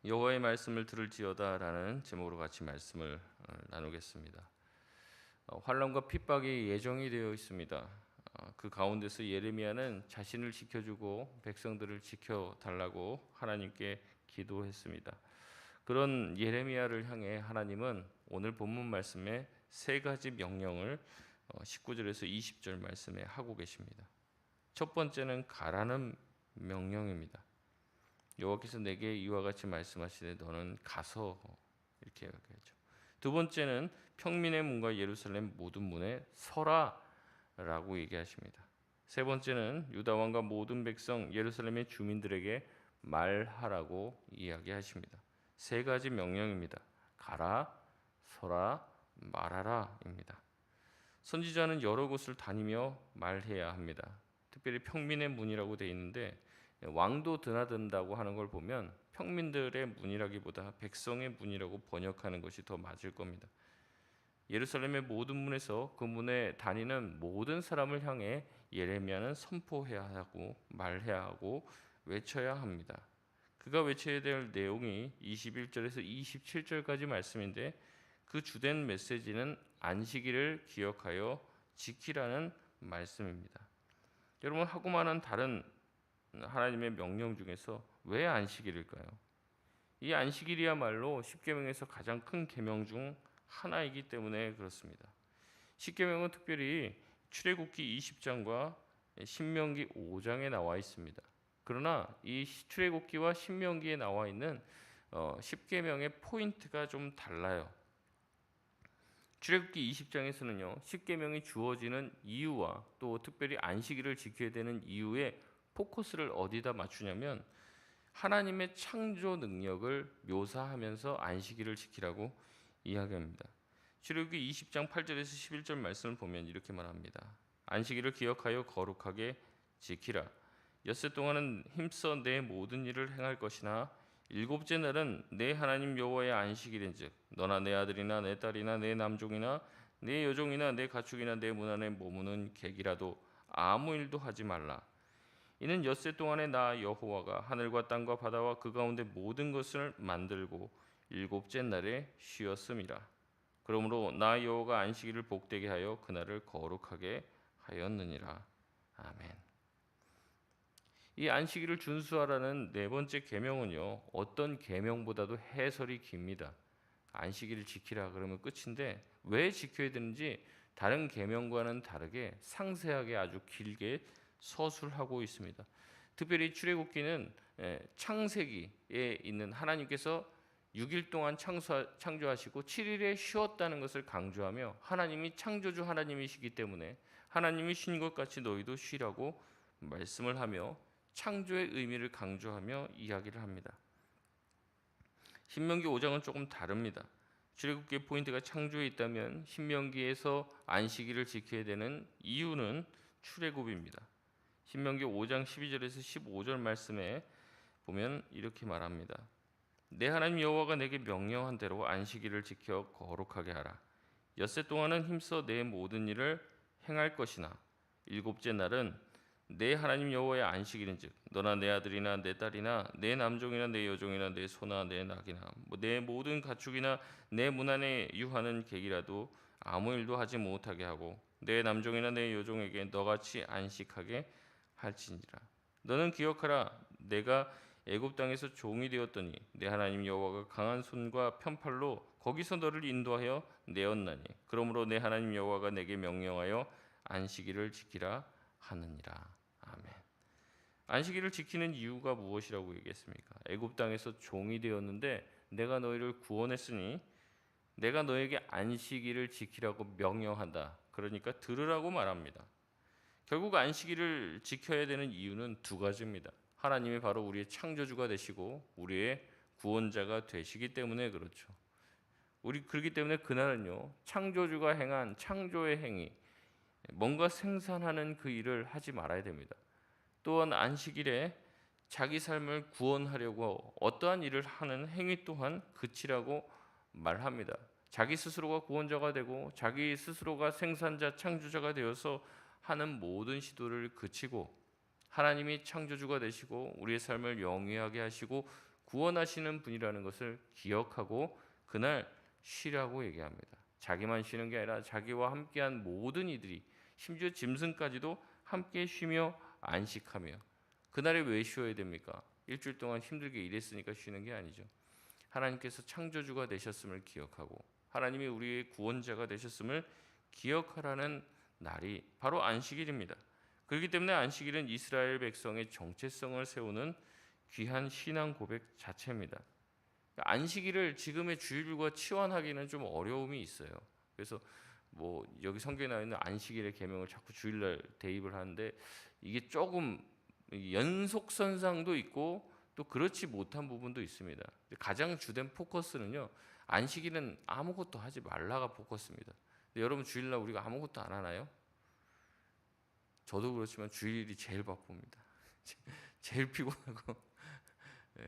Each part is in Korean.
여호와의 말씀을 들을지어다라는 제목으로 같이 말씀을 나누겠습니다. 환난과 핍박이 예정이 되어 있습니다. 그 가운데서 예레미야는 자신을 지켜주고 백성들을 지켜달라고 하나님께 기도했습니다. 그런 예레미야를 향해 하나님은 오늘 본문 말씀에 세 가지 명령을 19절에서 20절 말씀에 하고 계십니다. 첫 번째는 가라는 명령입니다. 여호와께서 내게 이와 같이 말씀하시되 너는 가서, 이렇게 이야기하죠. 두 번째는 평민의 문과 예루살렘 모든 문에 서라라고 얘기하십니다. 세 번째는 유다 왕과 모든 백성 예루살렘의 주민들에게 말하라고 이야기하십니다. 세 가지 명령입니다. 가라, 서라, 말하라입니다. 선지자는 여러 곳을 다니며 말해야 합니다. 특별히 평민의 문이라고 되어 있는데 왕도 드나든다고 하는 걸 보면 평민들의 문이라기보다 백성의 문이라고 번역하는 것이 더 맞을 겁니다. 예루살렘의 모든 문에서 그 문에 다니는 모든 사람을 향해 예레미야는 선포해야 하고 말해야 하고 외쳐야 합니다. 그가 외쳐야 될 내용이 21절에서 27절까지 말씀인데 그 주된 메시지는 안식일을 기억하여 지키라는 말씀입니다. 여러분, 하고 많은 다른 하나님의 명령 중에서 왜 안식일일까요? 이 안식일이야말로 십계명에서 가장 큰 계명 중 하나이기 때문에 그렇습니다. 십계명은 특별히 출애굽기 20장과 신명기 5장에 나와 있습니다. 그러나 이 출애굽기와 신명기에 나와 있는 십계명의 포인트가 좀 달라요. 출애굽기 20장에서는요, 십계명이 주어지는 이유와 또 특별히 안식일을 지켜야 되는 이유에 포커스를 어디다 맞추냐면 하나님의 창조 능력을 묘사하면서 안식일을 지키라고 이야기합니다. 출애굽기 20장 8절에서 11절 말씀을 보면 이렇게 말합니다. 안식일을 기억하여 거룩하게 지키라. 엿새 동안은 힘써 내 모든 일을 행할 것이나 일곱째 날은 내 하나님 여호와의 안식일인즉 너나 내 아들이나 내 딸이나 내 남종이나 내 여종이나 내 가축이나 내 문 안에 머무는 객이라도 아무 일도 하지 말라. 이는 엿새 동안에 나 여호와가 하늘과 땅과 바다와 그 가운데 모든 것을 만들고 일곱째 날에 쉬었음이라. 그러므로 나 여호와가 안식일을 복되게 하여 그날을 거룩하게 하였느니라. 아멘. 이 안식일을 준수하라는 네 번째 계명은요, 어떤 계명보다도 해설이 깁니다. 안식일을 지키라 그러면 끝인데 왜 지켜야 되는지 다른 계명과는 다르게 상세하게 아주 길게 서술하고 있습니다. 특별히 출애굽기는 창세기에 있는 하나님께서 6일 동안 창조하시고 7일에 쉬었다는 것을 강조하며 하나님이 창조주 하나님이시기 때문에 하나님이 쉰 것 같이 너희도 쉬라고 말씀을 하며 창조의 의미를 강조하며 이야기를 합니다. 신명기 5장은 조금 다릅니다. 출애굽기의 포인트가 창조에 있다면 신명기에서 안식일을 지켜야 되는 이유는 출애굽입니다. 신명기 5장 12절에서 15절 말씀에 보면 이렇게 말합니다. 내 하나님 여호와가 내게 명령한 대로 안식일을 지켜 거룩하게 하라. 엿새 동안은 힘써 내 모든 일을 행할 것이나 일곱째 날은 내 하나님 여호와의 안식일인즉 너나 내 아들이나 내 딸이나 내 남종이나 내 여종이나 내 소나 내 낙이나 내 모든 가축이나 내 문 안에 유하는 객이라도 아무 일도 하지 못하게 하고 내 남종이나 내 여종에게 너같이 안식하게 할지니라. 너는 기억하라. 내가 애굽 땅에서 종이 되었더니 내 하나님 여호와가 강한 손과 편팔로 거기서 너를 인도하여 내었나니 그러므로 내 하나님 여호와가 내게 명령하여 안식일을 지키라 하느니라. 아멘. 안식일을 지키는 이유가 무엇이라고 얘기했습니까? 애굽 땅에서 종이 되었는데 내가 너희를 구원했으니 내가 너에게 안식일을 지키라고 명령한다. 그러니까 들으라고 말합니다. 결국 안식일을 지켜야 되는 이유는 두 가지입니다. 하나님이 바로 우리의 창조주가 되시고 우리의 구원자가 되시기 때문에 그렇죠. 그렇기 때문에 그날은요, 창조주가 행한 창조의 행위, 뭔가 생산하는 그 일을 하지 말아야 됩니다. 또한 안식일에 자기 삶을 구원하려고 어떠한 일을 하는 행위 또한 그치라고 말합니다. 자기 스스로가 구원자가 되고 자기 스스로가 생산자, 창조자가 되어서 하는 모든 시도를 그치고 하나님이 창조주가 되시고 우리의 삶을 영위하게 하시고 구원하시는 분이라는 것을 기억하고 그날 쉬라고 얘기합니다. 자기만 쉬는 게 아니라 자기와 함께한 모든 이들이, 심지어 짐승까지도 함께 쉬며 안식하며. 그날에 왜 쉬어야 됩니까? 일주일 동안 힘들게 일했으니까 쉬는 게 아니죠. 하나님께서 창조주가 되셨음을 기억하고 하나님이 우리의 구원자가 되셨음을 기억하라는 날이 바로 안식일입니다. 그렇기 때문에 안식일은 이스라엘 백성의 정체성을 세우는 귀한 신앙 고백 자체입니다. 안식일을 지금의 주일과 치환하기는 좀 어려움이 있어요. 그래서 뭐 여기 성경에 나와 있는 안식일의 계명을 자꾸 주일날 대입을 하는데 이게 조금 연속선상도 있고 또 그렇지 못한 부분도 있습니다. 가장 주된 포커스는요, 안식일은 아무것도 하지 말라가 포커스입니다. 근데 여러분, 주일날 우리가 아무것도 안 하나요? 저도 그렇지만 주일이 제일 바쁩니다. 제일 피곤하고. 예.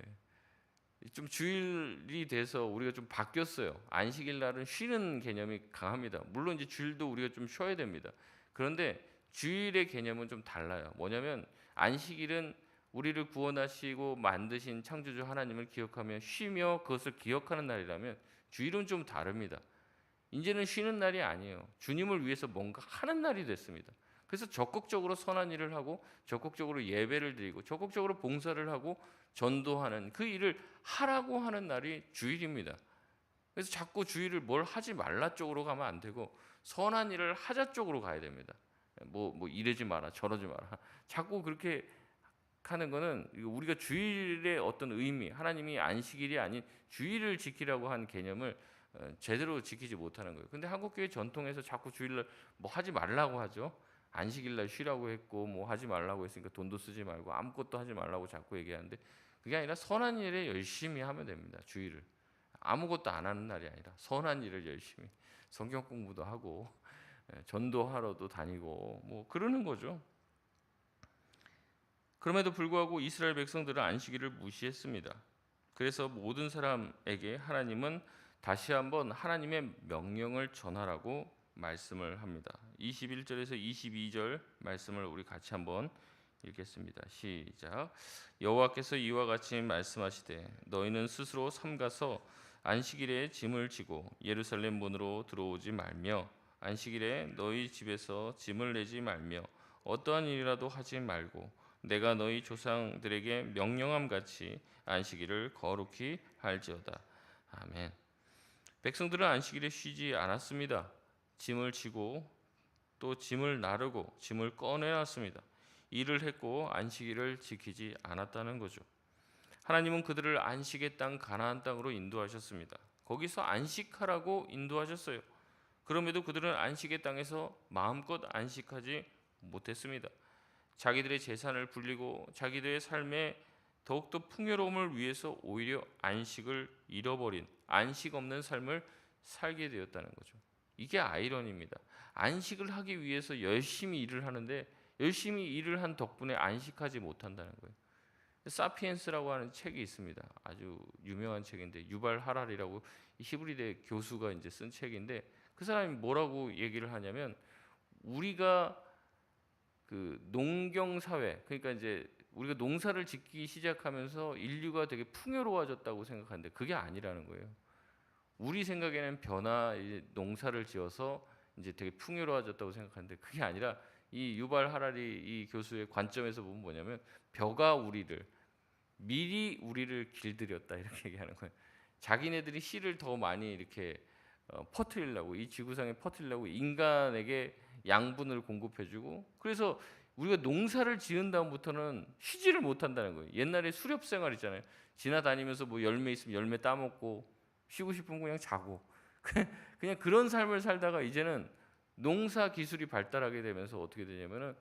좀 주일이 돼서 우리가 좀 바뀌었어요. 안식일 날은 쉬는 개념이 강합니다. 물론 이제 주일도 우리가 좀 쉬어야 됩니다. 그런데 주일의 개념은 좀 달라요. 뭐냐면 안식일은 우리를 구원하시고 만드신 창조주 하나님을 기억하며 쉬며 그것을 기억하는 날이라면, 주일은 좀 다릅니다. 이제는 쉬는 날이 아니에요. 주님을 위해서 뭔가 하는 날이 됐습니다. 그래서 적극적으로 선한 일을 하고 적극적으로 예배를 드리고 적극적으로 봉사를 하고 전도하는 그 일을 하라고 하는 날이 주일입니다. 그래서 자꾸 주일을 뭘 하지 말라 쪽으로 가면 안 되고 선한 일을 하자 쪽으로 가야 됩니다. 뭐 이러지 마라 저러지 마라. 자꾸 그렇게 하는 거는 우리가 주일의 어떤 의미, 하나님이 안식일이 아닌 주일을 지키라고 한 개념을 제대로 지키지 못하는 거예요. 근데 한국교회 전통에서 자꾸 주일날 뭐 하지 말라고 하죠. 안식일날 쉬라고 했고 뭐 하지 말라고 했으니까 돈도 쓰지 말고 아무것도 하지 말라고 자꾸 얘기하는데, 그게 아니라 선한 일에 열심히 하면 됩니다. 주일을 아무것도 안 하는 날이 아니라 선한 일을 열심히, 성경 공부도 하고 전도하러도 다니고 뭐 그러는 거죠. 그럼에도 불구하고 이스라엘 백성들은 안식일을 무시했습니다. 그래서 모든 사람에게 하나님은 다시 한번 하나님의 명령을 전하라고 말씀을 합니다. 21절에서 22절 말씀을 우리 같이 한번 읽겠습니다. 시작. 여호와께서 이와 같이 말씀하시되 너희는 스스로 삼가서 안식일에 짐을 지고 예루살렘 문으로 들어오지 말며 안식일에 너희 집에서 짐을 내지 말며 어떠한 일이라도 하지 말고 내가 너희 조상들에게 명령함 같이 안식일을 거룩히 할지어다. 아멘. 백성들은 안식일에 쉬지 않았습니다. 짐을 지고 또 짐을 나르고 짐을 꺼내놨습니다. 일을 했고 안식일을 지키지 않았다는 거죠. 하나님은 그들을 안식의 땅 가나안 땅으로 인도하셨습니다. 거기서 안식하라고 인도하셨어요. 그럼에도 그들은 안식의 땅에서 마음껏 안식하지 못했습니다. 자기들의 재산을 불리고 자기들의 삶에 더욱더 풍요로움을 위해서 오히려 안식을 잃어버린, 안식 없는 삶을 살게 되었다는 거죠. 이게 아이러니입니다. 안식을 하기 위해서 열심히 일을 하는데 열심히 일을 한 덕분에 안식하지 못한다는 거예요. 사피엔스라고 하는 책이 있습니다. 아주 유명한 책인데 유발 하랄이라고 히브리대 교수가 이제 쓴 책인데, 그 사람이 뭐라고 얘기를 하냐면, 우리가 그 농경 사회, 그러니까 이제 우리가 농사를 짓기 시작하면서 인류가 되게 풍요로워졌다고 생각하는데 그게 아니라는 거예요. 우리 생각에는 농사를 지어서 이제 되게 풍요로워졌다고 생각하는데 그게 아니라, 이 유발 하라리 이 교수의 관점에서 보면 뭐냐면, 벼가 미리 우리를 길들였다 이렇게 얘기하는 거예요. 자기네들이 씨를 더 많이 이렇게 퍼뜨리려고, 이 지구상에 퍼뜨리려고 인간에게 양분을 공급해주고, 그래서 우리가 농사를 지은 다음부터는 쉬지를 못한다는 거예요. 옛날에 수렵 생활 있잖아요. 지나다니면서 뭐 열매 있으면 열매 따먹고 쉬고 싶으면 그냥 자고 그냥 그런 삶을 살다가 이제는 농사 기술이 발달하게 되면서 어떻게 되냐면은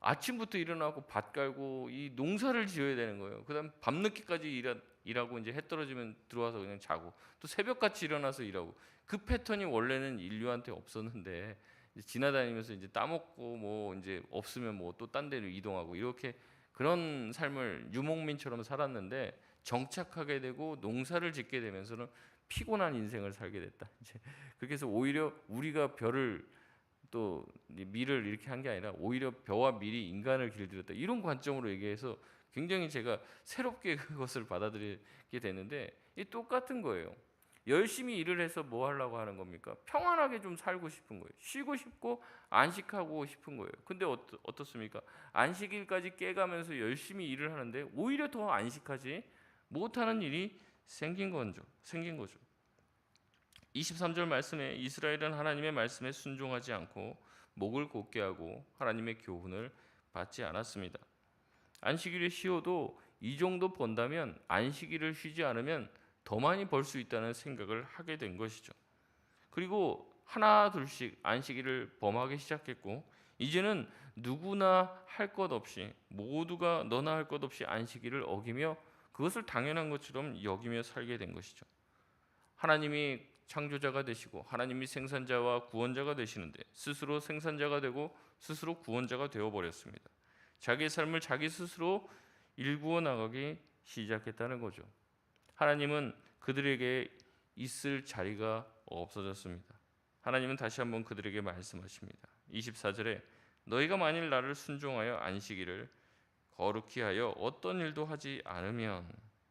아침부터 일어나고 밭 갈고 이 농사를 지어야 되는 거예요. 그다음 밤늦게까지 일하고 이제 해 떨어지면 들어와서 그냥 자고 또 새벽같이 일어나서 일하고, 그 패턴이 원래는 인류한테 없었는데 이제 지나다니면서 이제 따먹고 뭐 이제 없으면 뭐 또 딴 데로 이동하고 이렇게 그런 삶을 유목민처럼 살았는데, 정착하게 되고 농사를 짓게 되면서는 피곤한 인생을 살게 됐다. 이제 그렇게 해서 오히려 우리가 벼를 또 밀을 이렇게 한 게 아니라 오히려 벼와 밀이 인간을 길들였다. 이런 관점으로 얘기해서 굉장히 제가 새롭게 그것을 받아들이게 되는데 이 똑같은 거예요. 열심히 일을 해서 뭐 하려고 하는 겁니까? 평안하게 좀 살고 싶은 거예요. 쉬고 싶고 안식하고 싶은 거예요. 근데 어떻습니까? 안식일까지 깨가면서 열심히 일을 하는데 오히려 더 안식하지 못하는 일이 생긴 거죠. 23절 말씀에 이스라엘은 하나님의 말씀에 순종하지 않고 목을 곧게 하고 하나님의 교훈을 받지 않았습니다. 안식일에 쉬어도 이 정도 번다면 안식일을 쉬지 않으면 더 많이 벌 수 있다는 생각을 하게 된 것이죠. 그리고 하나 둘씩 안식일을 범하기 시작했고 이제는 누구나 할 것 없이 모두가 너나 할 것 없이 안식일을 어기며 그것을 당연한 것처럼 여기며 살게 된 것이죠. 하나님이 창조자가 되시고 하나님이 생산자와 구원자가 되시는데 스스로 생산자가 되고 스스로 구원자가 되어버렸습니다. 자기의 삶을 자기 스스로 일구어 나가기 시작했다는 거죠. 하나님은 그들에게 있을 자리가 없어졌습니다. 하나님은 다시 한번 그들에게 말씀하십니다. 24절에 너희가 만일 나를 순종하여 안식일을 거룩히 하여 어떤 일도 하지 않으면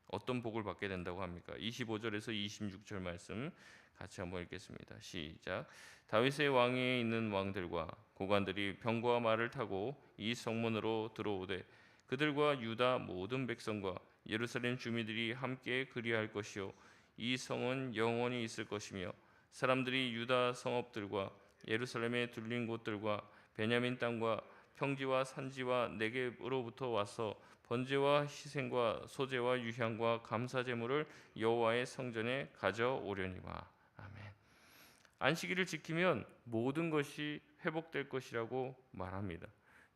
어떤 복을 받게 된다고 합니까? 25절에서 26절 말씀 같이 한번 읽겠습니다. 시작. 다윗의 왕위에 있는 왕들과 고관들이 병거와 말을 타고 이 성문으로 들어오되 그들과 유다 모든 백성과 예루살렘 주민들이 함께 그리할 것이요 이 성은 영원히 있을 것이며 사람들이 유다 성읍들과 예루살렘에 둘린 곳들과 베냐민 땅과 평지와 산지와 네겝으로부터 와서 번제와 희생과 소제와 유향과 감사 제물을 여호와의 성전에 가져오려니와. 아멘. 안식일을 지키면 모든 것이 회복될 것이라고 말합니다.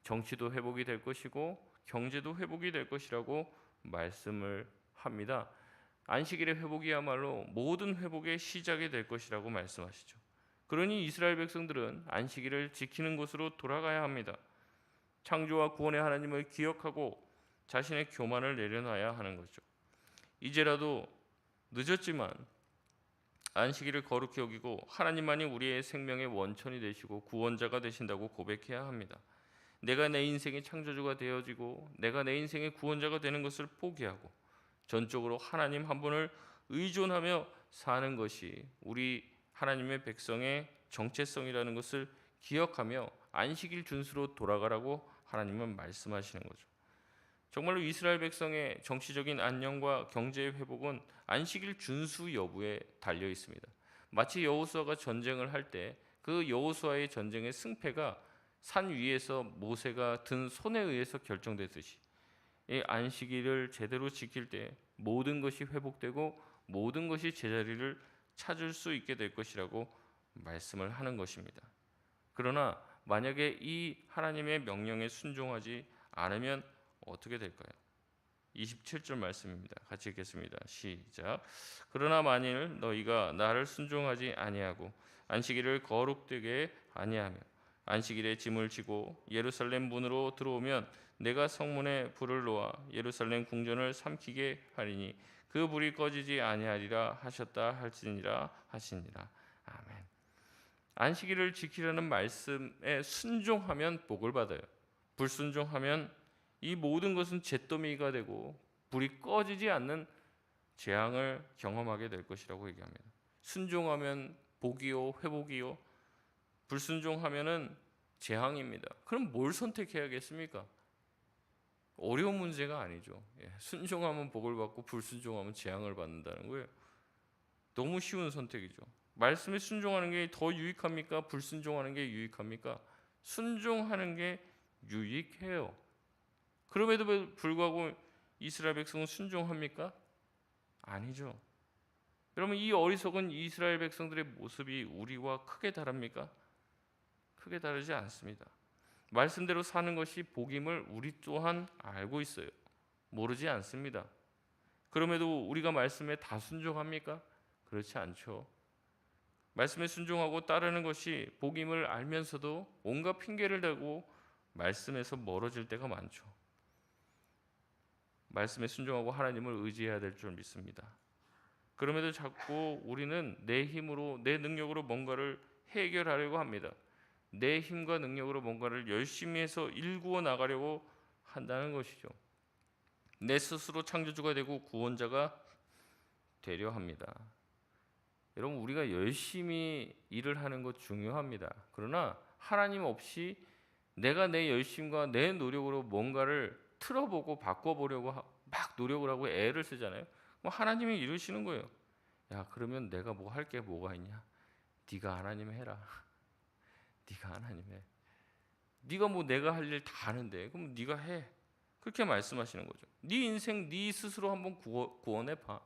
정치도 회복이 될 것이고 경제도 회복이 될 것이라고 말씀을 합니다. 안식일의 회복이야말로 모든 회복의 시작이 될 것이라고 말씀하시죠. 그러니 이스라엘 백성들은 안식일을 지키는 곳으로 돌아가야 합니다. 창조와 구원의 하나님을 기억하고 자신의 교만을 내려놔야 하는 거죠. 이제라도 늦었지만 안식일을 거룩히 여기고 하나님만이 우리의 생명의 원천이 되시고 구원자가 되신다고 고백해야 합니다. 내가 내 인생의 창조주가 되어지고 내가 내 인생의 구원자가 되는 것을 포기하고 전적으로 하나님 한 분을 의존하며 사는 것이 우리 하나님의 백성의 정체성이라는 것을 기억하며 안식일 준수로 돌아가라고 하나님은 말씀하시는 거죠. 정말로 이스라엘 백성의 정치적인 안녕과 경제의 회복은 안식일 준수 여부에 달려 있습니다. 마치 여호수아가 전쟁을 할 때 그 여호수아의 전쟁의 승패가 산 위에서 모세가 든 손에 의해서 결정되듯이 이 안식일을 제대로 지킬 때 모든 것이 회복되고 모든 것이 제자리를 찾을 수 있게 될 것이라고 말씀을 하는 것입니다. 그러나 만약에 이 하나님의 명령에 순종하지 않으면 어떻게 될까요? 27절 말씀입니다. 같이 읽겠습니다. 시작. 그러나 만일 너희가 나를 순종하지 아니하고 안식일을 거룩되게 아니하며 안식일에 짐을 지고 예루살렘 문으로 들어오면 내가 성문에 불을 놓아 예루살렘 궁전을 삼키게 하리니 그 불이 꺼지지 아니하리라 하셨다 할지니라 하시니라. 아멘. 안식일을 지키라는 말씀에 순종하면 복을 받아요. 불순종하면 이 모든 것은 잿더미가 되고 불이 꺼지지 않는 재앙을 경험하게 될 것이라고 얘기합니다. 순종하면 복이요 회복이요, 불순종하면은 재앙입니다. 그럼 뭘 선택해야겠습니까? 어려운 문제가 아니죠. 순종하면 복을 받고 불순종하면 재앙을 받는다는 거예요. 너무 쉬운 선택이죠. 말씀에 순종하는 게 더 유익합니까? 불순종하는 게 유익합니까? 순종하는 게 유익해요. 그럼에도 불구하고 이스라엘 백성은 순종합니까? 아니죠. 여러분, 이 어리석은 이스라엘 백성들의 모습이 우리와 크게 다릅니까? 크게 다르지 않습니다. 말씀대로 사는 것이 복임을 우리 또한 알고 있어요. 모르지 않습니다. 그럼에도 우리가 말씀에 다 순종합니까? 그렇지 않죠. 말씀에 순종하고 따르는 것이 복임을 알면서도 온갖 핑계를 대고 말씀에서 멀어질 때가 많죠. 말씀에 순종하고 하나님을 의지해야 될 줄 믿습니다. 그럼에도 자꾸 우리는 내 힘으로, 내 능력으로 뭔가를 해결하려고 합니다. 내 힘과 능력으로 뭔가를 열심히 해서 일구어 나가려고 한다는 것이죠. 내 스스로 창조주가 되고 구원자가 되려 합니다. 여러분, 우리가 열심히 일을 하는 것 중요합니다. 그러나 하나님 없이 내가 내 열심과 내 노력으로 뭔가를 틀어보고 바꿔보려고 막 노력을 하고 애를 쓰잖아요. 그럼 하나님이 이러시는 거예요. 야, 그러면 내가 뭐 할 게 뭐가 있냐? 네가 하나님 해라. 네가 하나님 해. 네가 뭐 내가 할 일 다 하는데 그럼 네가 해. 그렇게 말씀하시는 거죠. 네 인생 네 스스로 한번 구원해 봐.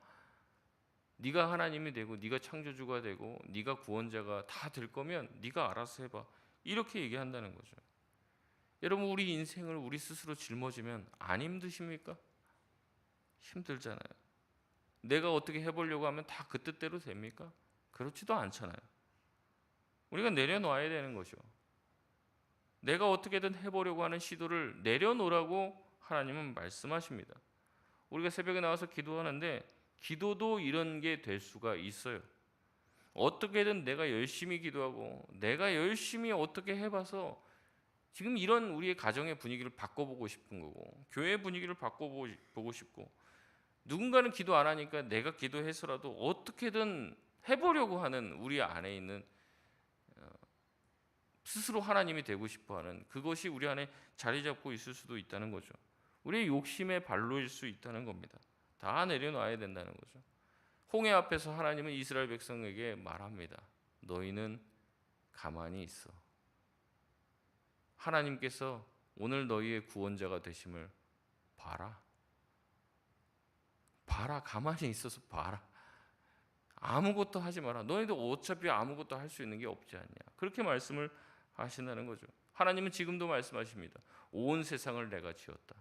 네가 하나님이 되고 네가 창조주가 되고 네가 구원자가 다 될 거면 네가 알아서 해봐. 이렇게 얘기한다는 거죠. 여러분, 우리 인생을 우리 스스로 짊어지면 안 힘드십니까? 힘들잖아요. 내가 어떻게 해보려고 하면 다 그 뜻대로 됩니까? 그렇지도 않잖아요. 우리가 내려놔야 되는 거죠. 내가 어떻게든 해보려고 하는 시도를 내려놓으라고 하나님은 말씀하십니다. 우리가 새벽에 나와서 기도하는데 기도도 이런 게 될 수가 있어요. 어떻게든 내가 열심히 기도하고 내가 열심히 어떻게 해봐서 지금 이런 우리의 가정의 분위기를 바꿔보고 싶은 거고 교회 분위기를 바꿔보고 싶고 누군가는 기도 안 하니까 내가 기도해서라도 어떻게든 해보려고 하는 우리 안에 있는 스스로 하나님이 되고 싶어하는 그것이 우리 안에 자리 잡고 있을 수도 있다는 거죠. 우리의 욕심의 발로일 수 있다는 겁니다. 다 내려놔야 된다는 거죠. 홍해 앞에서 하나님은 이스라엘 백성에게 말합니다. 너희는 가만히 있어. 하나님께서 오늘 너희의 구원자가 되심을 봐라. 봐라. 가만히 있어서 봐라. 아무것도 하지 마라. 너희도 어차피 아무것도 할 수 있는 게 없지 않냐. 그렇게 말씀을 하신다는 거죠. 하나님은 지금도 말씀하십니다. 온 세상을 내가 지었다.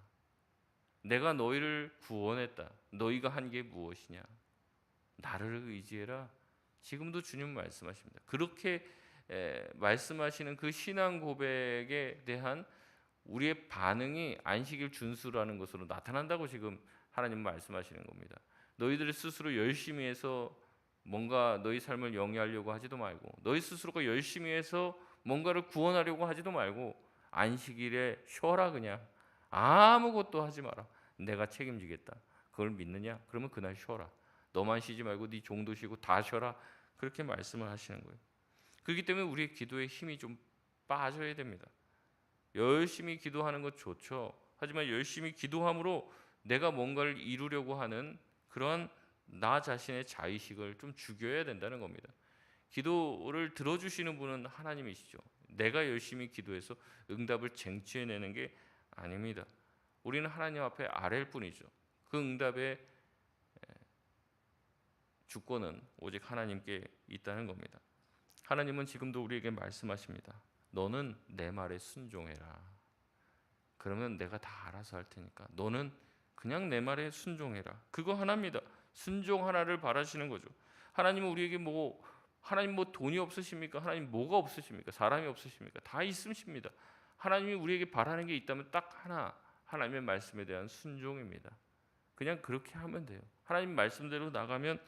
내가 너희를 구원했다. 너희가 한 게 무엇이냐? 나를 의지해라. 지금도 주님 말씀하십니다. 그렇게 말씀하시는 그 신앙 고백에 대한 우리의 반응이 안식일 준수라는 것으로 나타난다고 지금 하나님 말씀하시는 겁니다. 너희들 스스로 열심히 해서 뭔가 너희 삶을 영위하려고 하지도 말고 너희 스스로가 열심히 해서 뭔가를 구원하려고 하지도 말고 안식일에 쉬어라. 그냥 아무것도 하지 마라. 내가 책임지겠다. 그걸 믿느냐? 그러면 그날 쉬어라. 너만 쉬지 말고 네 종도 쉬고 다 쉬어라. 그렇게 말씀을 하시는 거예요. 그렇기 때문에 우리의 기도에 힘이 좀 빠져야 됩니다. 열심히 기도하는 것 좋죠. 하지만 열심히 기도함으로 내가 뭔가를 이루려고 하는 그런 나 자신의 자의식을 좀 죽여야 된다는 겁니다. 기도를 들어주시는 분은 하나님이시죠. 내가 열심히 기도해서 응답을 쟁취해내는 게 아닙니다. 우리는 하나님 앞에 아랠 뿐이죠. 그 응답의 주권은 오직 하나님께 있다는 겁니다. 하나님은 지금도 우리에게 말씀하십니다. 너는 내 말에 순종해라. 그러면 내가 다 알아서 할 테니까 너는 그냥 내 말에 순종해라. 그거 하나입니다. 순종 하나를 바라시는 거죠. 하나님은 우리에게 하나님 돈이 없으십니까? 하나님 뭐가 없으십니까? 사람이 없으십니까? 다 있으십니다. 하나님이 우리에게 바라는 게 있다면 딱 하나, 하나님의 말씀에 대한 순종입니다. 그냥 그렇게 하면 돼요. 하나님 말씀대로 나가면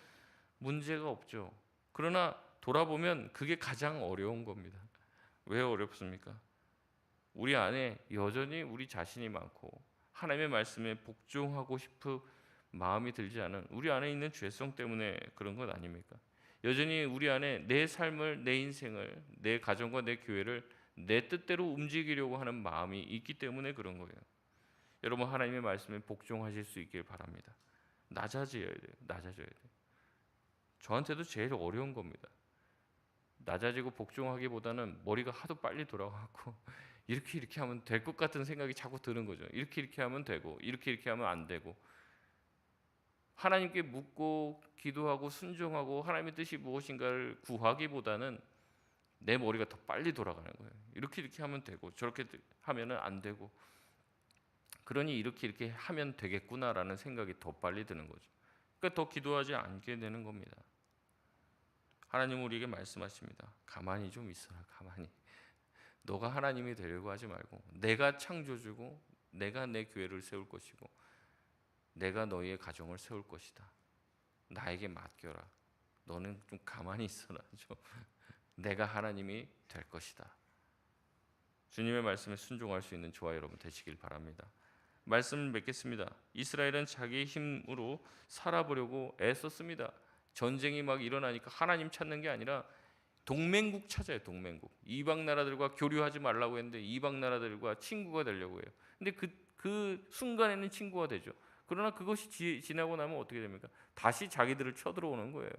문제가 없죠. 그러나 돌아보면 그게 가장 어려운 겁니다. 왜 어렵습니까? 우리 안에 여전히 우리 자신이 많고 하나님의 말씀에 복종하고 싶은 마음이 들지 않은 우리 안에 있는 죄성 때문에 그런 것 아닙니까? 여전히 우리 안에 내 삶을, 내 인생을, 내 가정과 내 교회를 내 뜻대로 움직이려고 하는 마음이 있기 때문에 그런 거예요. 여러분, 하나님의 말씀에 복종하실 수 있길 바랍니다. 낮아져야 돼요. 낮아져야 돼요. 저한테도 제일 어려운 겁니다. 낮아지고 복종하기보다는 머리가 하도 빨리 돌아가고 이렇게 하면 될 것 같은 생각이 자꾸 드는 거죠. 이렇게 하면 되고 이렇게 하면 안 되고 하나님께 묻고 기도하고 순종하고 하나님의 뜻이 무엇인가를 구하기보다는 내 머리가 더 빨리 돌아가는 거예요. 이렇게 하면 되고 저렇게 하면은 안 되고 그러니 이렇게 하면 되겠구나라는 생각이 더 빨리 드는 거죠. 그러니까 더 기도하지 않게 되는 겁니다. 하나님은 우리에게 말씀하십니다. 가만히 좀 있어라. 가만히. 너가 하나님이 되려고 하지 말고 내가 창조주고 내가 내 교회를 세울 것이고 내가 너희의 가정을 세울 것이다. 나에게 맡겨라. 너는 좀 가만히 있어라. 좀. 내가 하나님이 될 것이다. 주님의 말씀에 순종할 수 있는 저와 여러분 되시길 바랍니다. 말씀을 맺겠습니다. 이스라엘은 자기의 힘으로 살아보려고 애썼습니다. 전쟁이 막 일어나니까 하나님 찾는 게 아니라 동맹국 찾아요. 동맹국. 이방 나라들과 교류하지 말라고 했는데 이방 나라들과 친구가 되려고 해요. 근데 그 순간에는 친구가 되죠. 그러나 그것이 지나고 나면 어떻게 됩니까? 다시 자기들을 쳐들어오는 거예요.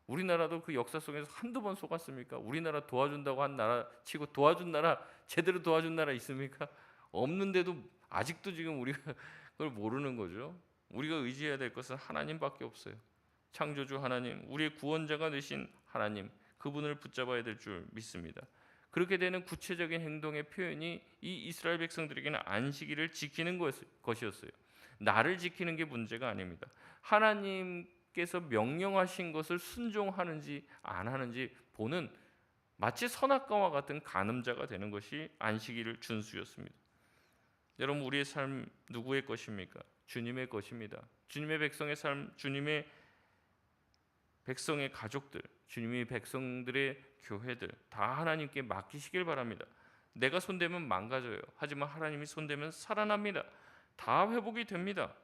우리나라도 그 역사 속에서 한두 번 속았습니까? 우리나라 도와준다고 한 나라 치고 도와준 나라, 제대로 도와준 나라 있습니까? 없는데도 아직도 지금 우리가 그걸 모르는 거죠. 우리가 의지해야 될 것은 하나님밖에 없어요. 창조주 하나님, 우리의 구원자가 되신 하나님, 그분을 붙잡아야 될 줄 믿습니다. 그렇게 되는 구체적인 행동의 표현이 이 이스라엘 백성들에게는 안식일을 지키는 것이었어요. 나를 지키는 게 문제가 아닙니다. 하나님께서 명령하신 것을 순종하는지 안 하는지 보는, 마치 선악과와 같은 간음자가 되는 것이 안식일을 준수였습니다. 여러분, 우리의 삶 누구의 것입니까? 주님의 것입니다. 주님의 백성의 삶, 주님의 백성의 가족들, 주님의 백성들의 교회들 다 하나님께 맡기시길 바랍니다. 내가 손대면 망가져요. 하지만 하나님이 손대면 살아납니다. 다 회복이 됩니다.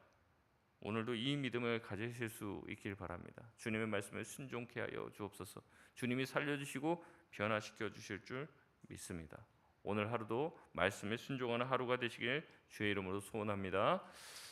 오늘도 이 믿음을 가지실 수 있길 바랍니다. 주님의 말씀에 순종케 하여 주옵소서. 주님이 살려주시고 변화시켜 주실 줄 믿습니다. 오늘 하루도 말씀에 순종하는 하루가 되시길 주의 이름으로 소원합니다.